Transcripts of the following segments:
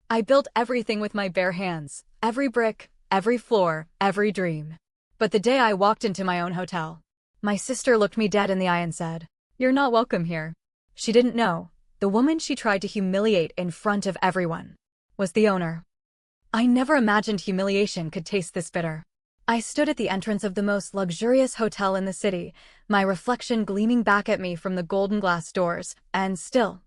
I built everything with my bare hands, every brick, every floor, every dream. But the day I walked into my own hotel, my sister looked me dead in the eye and said, "You're not welcome here." She didn't know. The woman she tried to humiliate in front of everyone was the owner. I never imagined humiliation could taste this bitter. I stood at the entrance of the most luxurious hotel in the city, my reflection gleaming back at me from the golden glass doors, and still,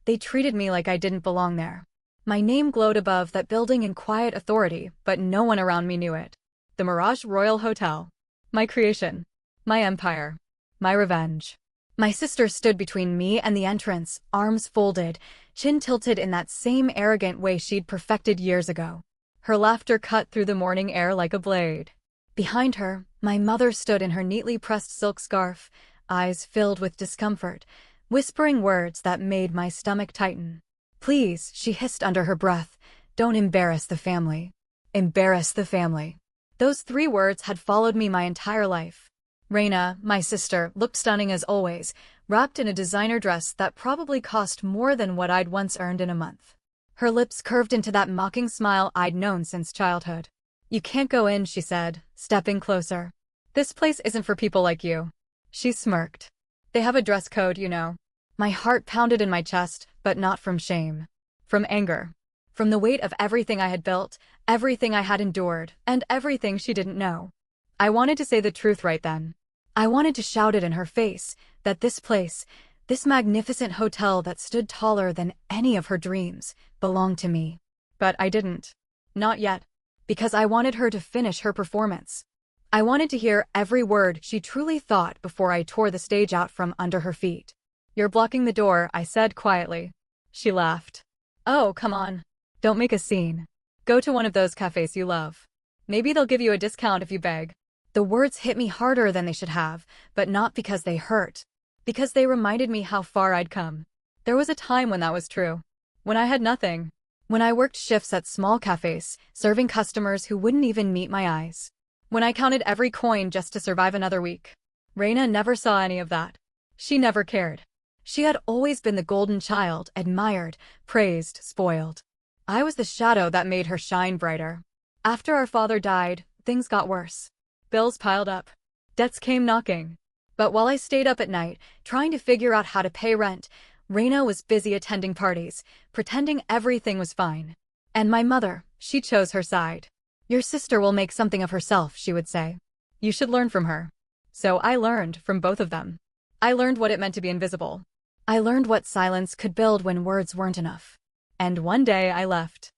they treated me like I didn't belong there. My name glowed above that building in quiet authority, but no one around me knew it. The Mirage Royal Hotel. My creation. My empire. My revenge. My sister stood between me and the entrance, arms folded, chin tilted in that same arrogant way she'd perfected years ago. Her laughter cut through the morning air like a blade. Behind her, my mother stood in her neatly pressed silk scarf, eyes filled with discomfort, whispering words that made my stomach tighten. "Please," she hissed under her breath, "don't embarrass the family." Embarrass the family. Those 3 words had followed me my entire life. Reina, my sister, looked stunning as always, wrapped in a designer dress that probably cost more than what I'd once earned in a month. Her lips curved into that mocking smile I'd known since childhood. "You can't go in," she said, stepping closer. "This place isn't for people like you." She smirked. "They have a dress code, you know." My heart pounded in my chest, but not from shame. From anger. From the weight of everything I had built, everything I had endured, and everything she didn't know. I wanted to say the truth right then. I wanted to shout it in her face, that this place, this magnificent hotel that stood taller than any of her dreams, belonged to me. But I didn't. Not yet. Because I wanted her to finish her performance. I wanted to hear every word she truly thought before I tore the stage out from under her feet. "You're blocking the door," I said quietly. She laughed. "Oh, come on. Don't make a scene. Go to one of those cafes you love. Maybe they'll give you a discount if you beg." The words hit me harder than they should have, but not because they hurt. Because they reminded me how far I'd come. There was a time when that was true. When I had nothing. When I worked shifts at small cafes, serving customers who wouldn't even meet my eyes. When I counted every coin just to survive another week. Reina never saw any of that. She never cared. She had always been the golden child, admired, praised, spoiled. I was the shadow that made her shine brighter. After our father died, things got worse. Bills piled up. Debts came knocking. But while I stayed up at night, trying to figure out how to pay rent, Reina was busy attending parties, pretending everything was fine. And my mother, she chose her side. "Your sister will make something of herself," she would say. "You should learn from her." So I learned from both of them. I learned what it meant to be invisible. I learned what silence could build when words weren't enough. And one day I left.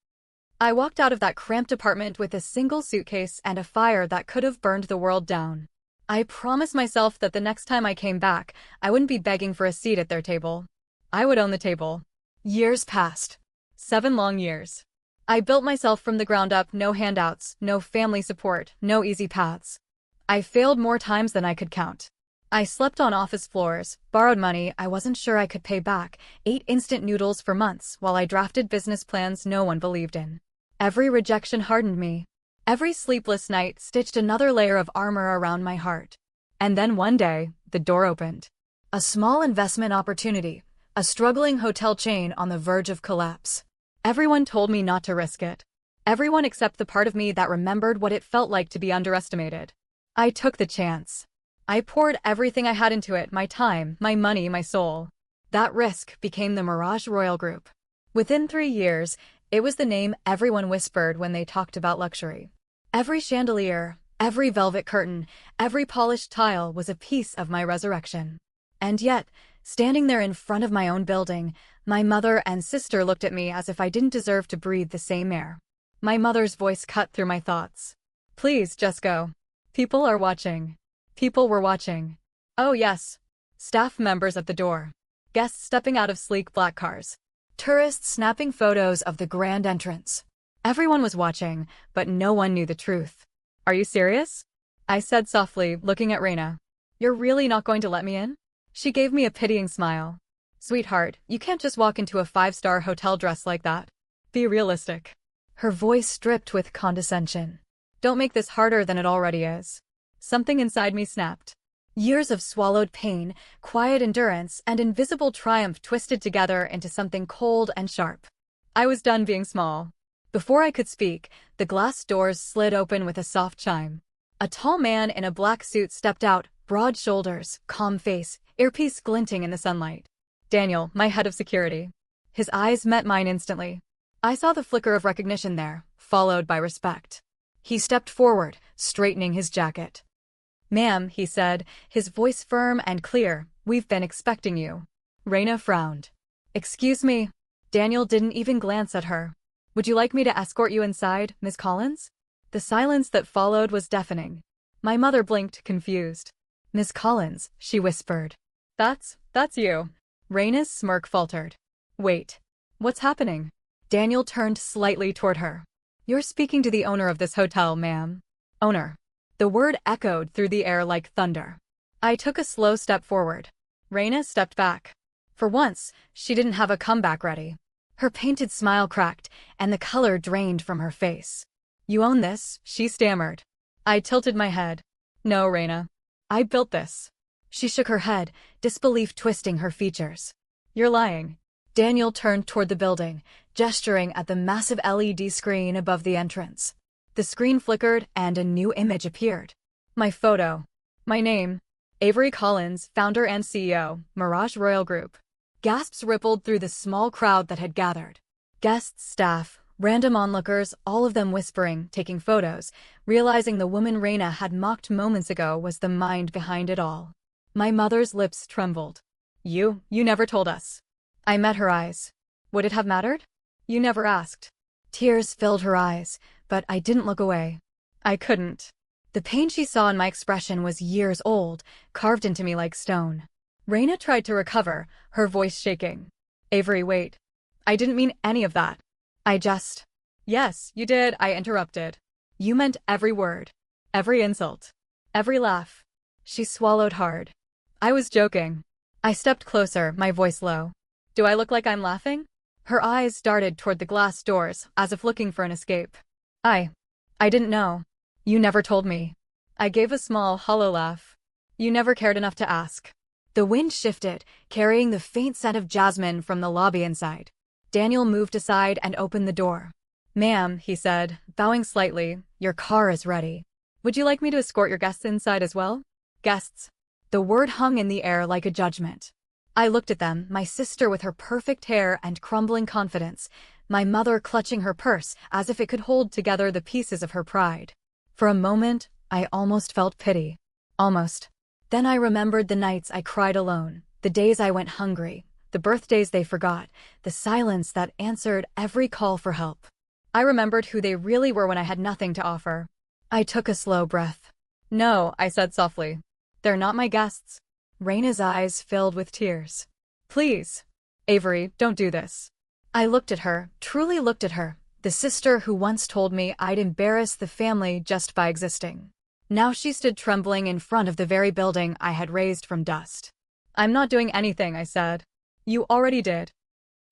I walked out of that cramped apartment with a single suitcase and a fire that could have burned the world down. I promised myself that the next time I came back, I wouldn't be begging for a seat at their table. I would own the table. Years passed. 7 long years. I built myself from the ground up, no handouts, no family support, no easy paths. I failed more times than I could count. I slept on office floors, borrowed money I wasn't sure I could pay back, ate instant noodles for months while I drafted business plans no one believed in. Every rejection hardened me. Every sleepless night stitched another layer of armor around my heart. And then one day, the door opened. A small investment opportunity, a struggling hotel chain on the verge of collapse. Everyone told me not to risk it. Everyone except the part of me that remembered what it felt like to be underestimated. I took the chance. I poured everything I had into it, my time, my money, my soul. That risk became the Mirage Royal Group. Within 3 years, it was the name everyone whispered when they talked about luxury. Every chandelier, every velvet curtain, every polished tile was a piece of my resurrection. And yet, standing there in front of my own building, my mother and sister looked at me as if I didn't deserve to breathe the same air. My mother's voice cut through my thoughts. "Please, just go. People are watching." People were watching. Oh yes. Staff members at the door. Guests stepping out of sleek black cars. Tourists snapping photos of the grand entrance. Everyone was watching, but no one knew the truth. "Are you serious?" I said softly, looking at Reina. "You're really not going to let me in?" She gave me a pitying smile. "Sweetheart, you can't just walk into a 5-star hotel dressed like that. Be realistic." Her voice dripped with condescension. "Don't make this harder than it already is." Something inside me snapped. Years of swallowed pain, quiet endurance, and invisible triumph twisted together into something cold and sharp. I was done being small. Before I could speak, the glass doors slid open with a soft chime. A tall man in a black suit stepped out, broad shoulders, calm face, earpiece glinting in the sunlight. Daniel, my head of security. His eyes met mine instantly. I saw the flicker of recognition there, followed by respect. He stepped forward, straightening his jacket. "Ma'am," he said, his voice firm and clear, "we've been expecting you." Raina frowned. "Excuse me." Daniel didn't even glance at her. "Would you like me to escort you inside, Miss Collins?" The silence that followed was deafening. My mother blinked, confused. "Miss Collins," she whispered. That's you." Raina's smirk faltered. "Wait. What's happening?" Daniel turned slightly toward her. "You're speaking to the owner of this hotel, ma'am." "Owner." The word echoed through the air like thunder. I took a slow step forward. Raina stepped back. For once, she didn't have a comeback ready. Her painted smile cracked, and the color drained from her face. "You own this?" she stammered. I tilted my head. "No, Raina. I built this." She shook her head, disbelief twisting her features. "You're lying." Daniel turned toward the building, gesturing at the massive LED screen above the entrance. The screen flickered and a new image appeared. My photo. My name. Avery Collins, founder and CEO, Mirage Royal Group. Gasps rippled through the small crowd that had gathered. Guests, staff, random onlookers, all of them whispering, taking photos, realizing the woman Raina had mocked moments ago was the mind behind it all. My mother's lips trembled. You never told us." I met her eyes. "Would it have mattered?" "You never asked." Tears filled her eyes, but I didn't look away. I couldn't. The pain she saw in my expression was years old, carved into me like stone. Raina tried to recover, her voice shaking. "Avery, wait. I didn't mean any of that. I just—" "Yes, you did," I interrupted. "You meant every word. Every insult. Every laugh." She swallowed hard. "I was joking." I stepped closer, my voice low. "Do I look like I'm laughing?" Her eyes darted toward the glass doors, as if looking for an escape. I didn't know. You never told me." I gave a small, hollow laugh. "You never cared enough to ask." The wind shifted, carrying the faint scent of jasmine from the lobby inside. Daniel moved aside and opened the door. "Ma'am," he said, bowing slightly, "your car is ready. Would you like me to escort your guests inside as well?" "Guests." The word hung in the air like a judgment. I looked at them, my sister with her perfect hair and crumbling confidence, my mother clutching her purse as if it could hold together the pieces of her pride. For a moment, I almost felt pity. Almost. Then I remembered the nights I cried alone, the days I went hungry, the birthdays they forgot, the silence that answered every call for help. I remembered who they really were when I had nothing to offer. I took a slow breath. "No," I said softly. "They're not my guests." Raina's eyes filled with tears. "Please. Avery, don't do this." I looked at her, truly looked at her, the sister who once told me I'd embarrass the family just by existing. Now she stood trembling in front of the very building I had raised from dust. "I'm not doing anything," I said. "You already did."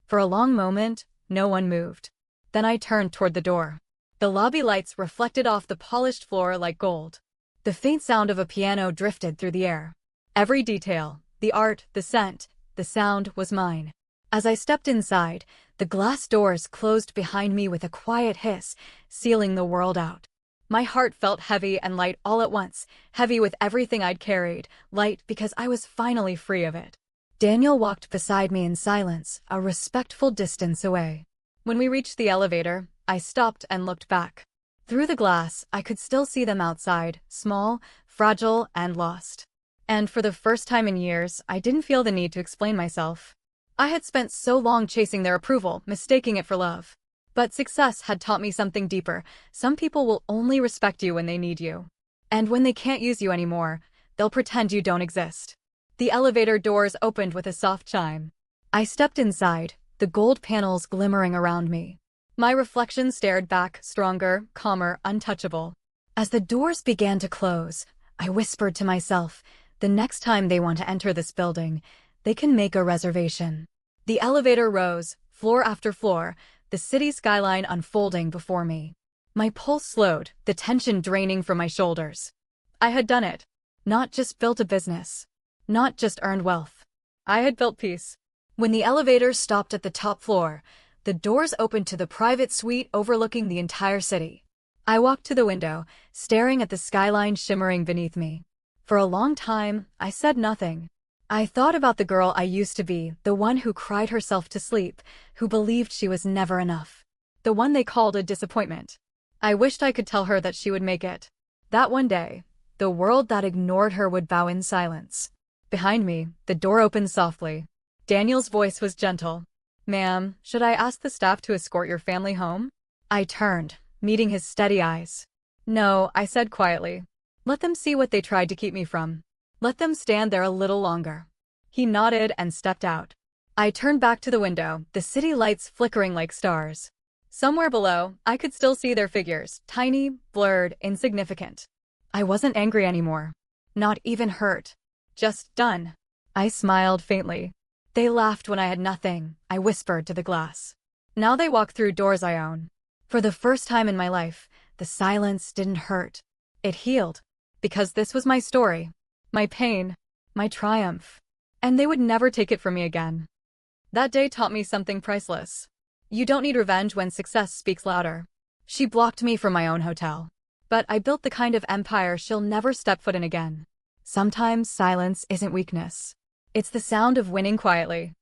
For a long moment, no one moved. Then I turned toward the door. The lobby lights reflected off the polished floor like gold. The faint sound of a piano drifted through the air. Every detail, the art, the scent, the sound was mine. As I stepped inside, the glass doors closed behind me with a quiet hiss, sealing the world out. My heart felt heavy and light all at once, heavy with everything I'd carried, light because I was finally free of it. Daniel walked beside me in silence, a respectful distance away. When we reached the elevator, I stopped and looked back. Through the glass, I could still see them outside, small, fragile, and lost. And for the first time in years, I didn't feel the need to explain myself. I had spent so long chasing their approval, mistaking it for love. But success had taught me something deeper. Some people will only respect you when they need you. And when they can't use you anymore, they'll pretend you don't exist. The elevator doors opened with a soft chime. I stepped inside, the gold panels glimmering around me. My reflection stared back, stronger, calmer, untouchable. As the doors began to close, I whispered to myself, the next time they want to enter this building, they can make a reservation. The elevator rose, floor after floor, the city skyline unfolding before me. My pulse slowed, the tension draining from my shoulders. I had done it. Not just built a business. Not just earned wealth. I had built peace. When the elevator stopped at the top floor, The doors opened to the private suite overlooking the entire city. I walked to the window, staring at the skyline shimmering beneath me. For a long time, I said nothing. I thought about the girl I used to be, the one who cried herself to sleep, who believed she was never enough. The one they called a disappointment. I wished I could tell her that she would make it. That one day, the world that ignored her would bow in silence. Behind me, the door opened softly. Daniel's voice was gentle. "Ma'am, should I ask the staff to escort your family home?" I turned, meeting his steady eyes. "No," I said quietly. "Let them see what they tried to keep me from. Let them stand there a little longer." He nodded and stepped out. I turned back to the window, the city lights flickering like stars. Somewhere below, I could still see their figures, tiny, blurred, insignificant. I wasn't angry anymore. Not even hurt. Just done. I smiled faintly. They laughed when I had nothing, I whispered to the glass. Now they walk through doors I own. For the first time in my life, the silence didn't hurt. It healed. Because this was my story. My pain. My triumph. And they would never take it from me again. That day taught me something priceless. You don't need revenge when success speaks louder. She blocked me from my own hotel. But I built the kind of empire she'll never step foot in again. Sometimes silence isn't weakness. It's the sound of winning quietly.